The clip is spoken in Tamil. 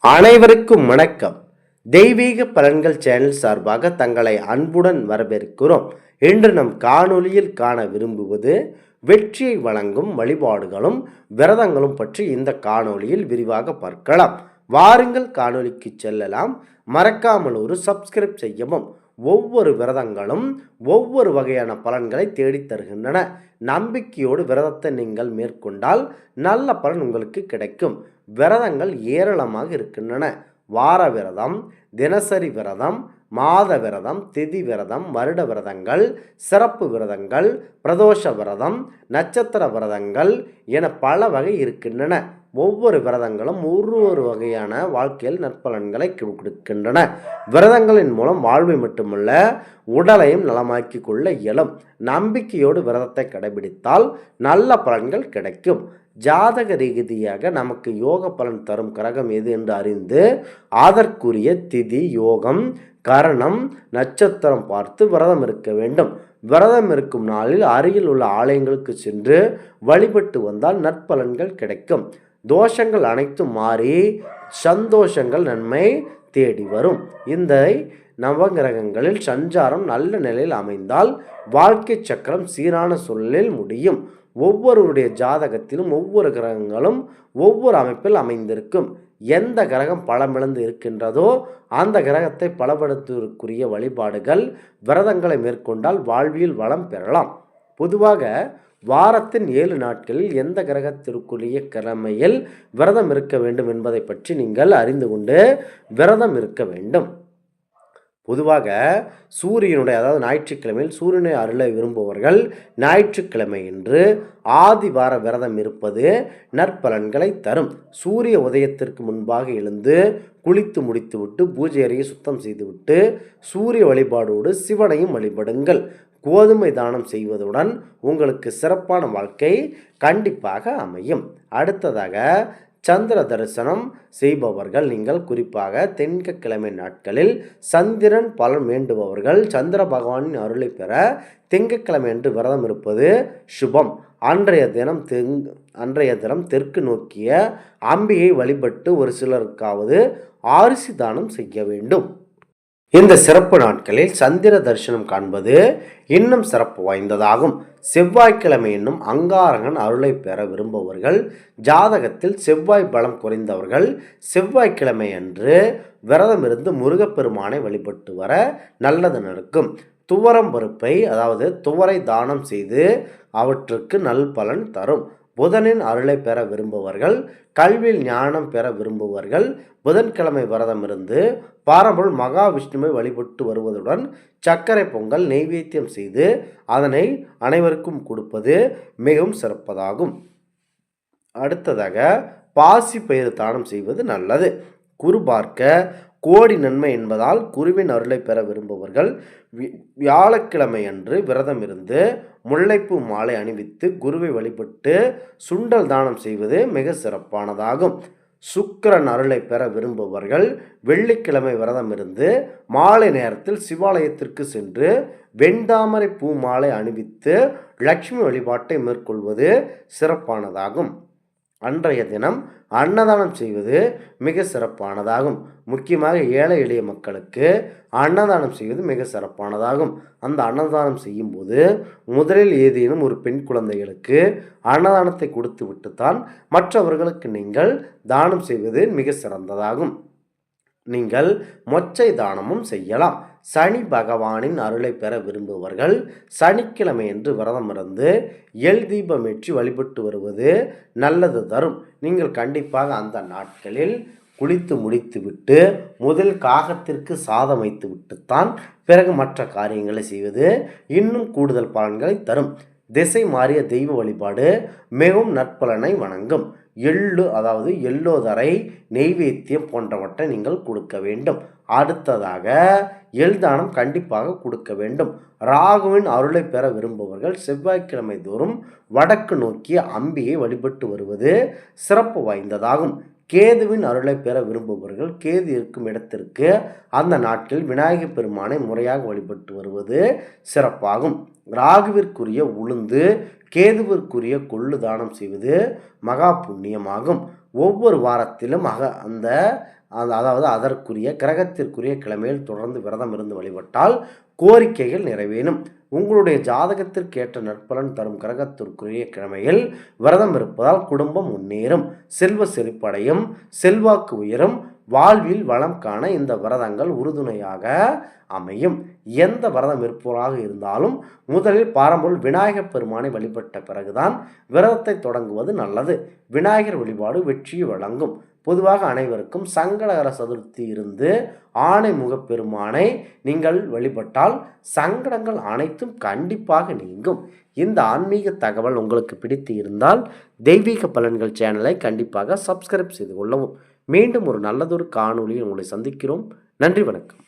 அனைவருக்கும் வணக்கம். தெய்வீக பலன்கள் சேனல் சார்பாக தங்களை அன்புடன் வரவேற்கிறோம். இன்று நம் காணொளியில் காண விரும்புவது வெற்றியை வழங்கும் வழிபாடுகளும் விரதங்களும் பற்றி இந்த காணொளியில் விரிவாக பார்க்கலாம். வாருங்கள் காணொளிக்கு செல்லலாம். மறக்காமல் ஒரு சப்ஸ்கிரைப் செய்யவும். ஒவ்வொரு விரதங்களும் ஒவ்வொரு வகையான பலன்களை தேடித் தருகின்றன. நம்பிக்கையோடு விரதத்தை நீங்கள் மேற்கொண்டால் நல்ல பலன் உங்களுக்கு கிடைக்கும். விரதங்கள் ஏராளமாக இருக்கின்றன. வார விரதம், தினசரி விரதம், மாத விரதம், திதி விரதம், வருட விரதங்கள், சிறப்பு விரதங்கள், பிரதோஷ விரதம், நட்சத்திர விரதங்கள் என பல வகை இருக்கின்றன. ஒவ்வொரு விரதங்களும் ஒரு வகையான வாழ்க்கையில் நற்பலன்களை கொடுக்கின்றன. விரதங்களின் மூலம் வாழ்வை மட்டுமல்ல உடலையும் நலமாக்கி கொள்ள இயலும். நம்பிக்கையோடு விரதத்தை கடைபிடித்தால் நல்ல பலன்கள் கிடைக்கும். ஜாதக ரீதியாக நமக்கு யோக பலன் தரும் கிரகம் எது என்று அறிந்து அதற்குரிய திதி, யோகம், கரணம், நட்சத்திரம் பார்த்து விரதம் இருக்க வேண்டும். விரதம் இருக்கும் நாளில் அருகில் உள்ள ஆலயங்களுக்கு சென்று வழிபட்டு வந்தால் நற்பலன்கள் கிடைக்கும். தோஷங்கள் அனைத்தும் மாறி சந்தோஷங்கள் நன்மை தேடி வரும். இந்த நவகிரகங்களில் சஞ்சாரம் நல்ல நிலையில் அமைந்தால் வாழ்க்கை சக்கரம் சீரான சூழலில் முடியும். ஒவ்வொருவருடைய ஜாதகத்திலும் ஒவ்வொரு கிரகங்களும் ஒவ்வொரு அமைப்பில் அமைந்திருக்கும். எந்த கிரகம் பலமிழந்து இருக்கின்றதோ அந்த கிரகத்தை பலப்படுத்துவதற்குரிய வழிபாடுகள், விரதங்களை மேற்கொண்டால் வாழ்வியல் வளம் பெறலாம். பொதுவாக வாரத்தின் 7 நாட்களில் எந்த கிரகத்திற்குரிய கிழமையில் விரதம் இருக்க வேண்டும் என்பதை பற்றி நீங்கள் அறிந்து கொண்டு விரதம் இருக்க வேண்டும். பொதுவாக சூரியனுடைய, அதாவது ஞாயிற்றுக்கிழமையில் சூரியனை அருளை விரும்புபவர்கள் ஞாயிற்றுக்கிழமை என்று ஆதிவார விரதம் இருப்பது நற்பலன்களை தரும். சூரிய உதயத்திற்கு முன்பாக எழுந்து குளித்து முடித்துவிட்டு பூஜை அறையை சுத்தம் செய்துவிட்டு சூரிய வழிபாடோடு சிவனையும் வழிபடுங்கள். கோதுமை தானம் செய்வதுடன் உங்களுக்கு சிறப்பான வாழ்க்கை கண்டிப்பாக அமையும். அடுத்ததாக சந்திர தரிசனம் செய்பவர்கள் நீங்கள் குறிப்பாக திங்கட்கிழமை நாட்களில் சந்திரன் பலன் வேண்டுபவர்கள் சந்திர பகவானின் அருளை பெற திங்கட்கிழமை என்று விரதம் இருப்பது சுபம். அன்றைய தினம் தெற்கு நோக்கிய அம்பிகை வழிபட்டு ஒரு சிலருக்காவது அரிசி தானம் செய்ய வேண்டும். இந்த சிறப்பு நாட்களில் சந்திர தரிசனம் காண்பது இன்னும் சிறப்பு வாய்ந்ததாகும். செவ்வாய்க்கிழமை என்னும் அங்காரகன் அருளை பெற விரும்புபவர்கள், ஜாதகத்தில் செவ்வாய் பலம் குறைந்தவர்கள் செவ்வாய்க்கிழமை அன்று விரதம் இருந்து முருகப்பெருமானை வழிபட்டு வர நல்லது நடக்கும். துவரம் பருப்பை, அதாவது துவரை தானம் செய்து அவற்றுக்கு நல் பலன் தரும். புதனின் அருளை பெற விரும்புபவர்கள், கல்வியில் ஞானம் பெற விரும்புபவர்கள் புதன்கிழமை விரதம் இருந்து பாரம்பரிய மகாவிஷ்ணுவை வழிபட்டு வருவதுடன் சர்க்கரை பொங்கல் நெய்வேத்தியம் செய்து அதனை அனைவருக்கும் கொடுப்பது மிகவும் சிறப்பதாகும். அடுத்ததாக பாசி பயிறு தானம் செய்வது நல்லது. குரு பார்க்க கோடி நன்மை என்பதால் குருவின் அருளை பெற விரும்புபவர்கள் வியாழக்கிழமை அன்று விரதம் இருந்து முல்லைப்பூ மாலை அணிவித்து குருவை வழிபட்டு சுண்டல் தானம் செய்வது மிக சிறப்பானதாகும். சுக்கிரன் அருளை பெற விரும்புபவர்கள் வெள்ளிக்கிழமை விரதம் இருந்து மாலை நேரத்தில் சிவாலயத்திற்கு சென்று வெண்தாமரை பூ மாலை அணிவித்து லட்சுமி வழிபாட்டை மேற்கொள்வது சிறப்பானதாகும். அன்றைய தினம் அன்னதானம் செய்வது மிக சிறப்பானதாகும். முக்கியமாக ஏழை எளிய மக்களுக்கு அன்னதானம் செய்வது மிக சிறப்பானதாகும். அந்த அன்னதானம் செய்யும் போது முதலில் ஏதேனும் ஒரு பெண் குழந்தைகளுக்கு அன்னதானத்தை கொடுத்து விட்டுத்தான் மற்றவர்களுக்கு நீங்கள் தானம் செய்வது மிக சிறந்ததாகும். நீங்கள் மொச்சை தானமும் செய்யலாம். சனி பகவானின் அருளை பெற விரும்புபவர்கள் சனிக்கிழமை என்று விரதம் இருந்து எல் தீபமேற்றி வழிபட்டு வருவது நல்லது தரும். நீங்கள் கண்டிப்பாக அந்த நாட்களில் குளித்து முடித்துவிட்டு முதல் காகத்திற்கு சாதம் வைத்து விட்டுத்தான் பிறகு மற்ற காரியங்களை செய்வது இன்னும் கூடுதல் பலன்களை தரும். திசை மாறிய தெய்வ வழிபாடு மிகவும் நற்பலனை வழங்கும். எள்ளு, அதாவது எல்லோதரை, நெய்வேத்தியம் போன்றவற்றை நீங்கள் கொடுக்க வேண்டும். அடுத்ததாக எல்தானம் கண்டிப்பாக கொடுக்க வேண்டும். ராகுவின் அருளை பெற விரும்புபவர்கள் செவ்வாய்க்கிழமை தோறும் வடக்கு நோக்கிய அம்பியை வழிபட்டு வருவது சிறப்பு வாய்ந்ததாகும். கேதுவின் அருளை பெற விரும்புபவர்கள் கேது இருக்கும் இடத்திற்கு அந்த நாட்களில் விநாயகப் பெருமானை முறையாக வழிபட்டு வருவது சிறப்பாகும். ராகுவிற்குரிய உளுந்து, கேதுவிற்குரிய கொள்ளு தானம் செய்வது மகா புண்ணியமாகும். ஒவ்வொரு வாரத்திலும் அதாவது அதற்குரிய கிரகத்திற்குரிய கிழமையில் தொடர்ந்து விரதம் இருந்து வழிபட்டால் கோரிக்கைகள் நிறைவேறும். உங்களுடைய ஜாதகத்திற்கேற்ற நற்பலன் தரும் கிரகத்திற்குரிய கிழமையில் விரதம் இருப்பதால் குடும்பம் முன்னேறும், செல்வ செழிப்படையும், செல்வாக்கு உயரும், வாழ்வில் வளம் காண இந்த விரதங்கள் உறுதுணையாக அமையும். எந்த விரதம் இருப்பவராக இருந்தாலும் முதலில் பாரம்பரிய விநாயகர் பெருமானை வழிபட்ட பிறகுதான் விரதத்தை தொடங்குவது நல்லது. விநாயகர் வழிபாடு வெற்றியை வழங்கும். பொதுவாக அனைவருக்கும் சங்கடகர சதுர்த்தி இருந்து ஆணைமுக பெருமானை நீங்கள் வழிபட்டால் சங்கடங்கள் அனைத்தும் கண்டிப்பாக நீங்கும். இந்த ஆன்மீக தகவல் உங்களுக்கு பிடித்து இருந்தால் தெய்வீக பலன்கள் சேனலை கண்டிப்பாக சப்ஸ்கிரைப் செய்து கொள்ளவும். மீண்டும் ஒரு நல்லதொரு காணொளியில் உங்களை சந்திக்கிறோம். நன்றி, வணக்கம்.